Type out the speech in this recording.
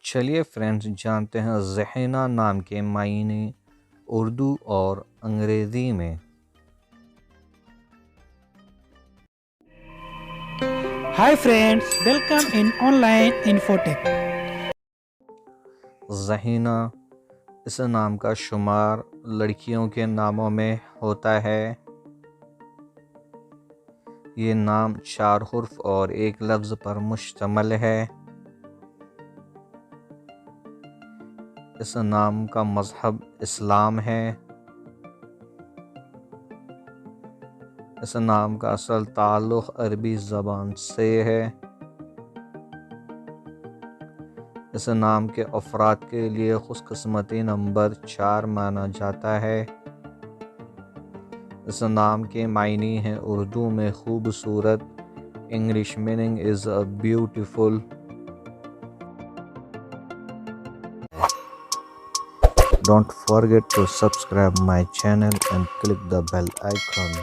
چلیے فرینڈز جانتے ہیں ذہینہ نام کے معنی اردو اور انگریزی میں۔ Hi friends, welcome in online infotech. ذہینہ اس نام کا شمار لڑکیوں کے ناموں میں ہوتا ہے۔ یہ نام 4 حرف اور ایک لفظ پر مشتمل ہے۔ اس نام کا مذہب اسلام ہے۔ اس نام کا اصل تعلق عربی زبان سے ہے۔ اس نام کے افراد کے لیے خوش قسمتی نمبر 4 مانا جاتا ہے۔ اس نام کے معنی ہیں اردو میں خوبصورت، English meaning is beautiful. Don't forget to subscribe my channel and click the bell icon.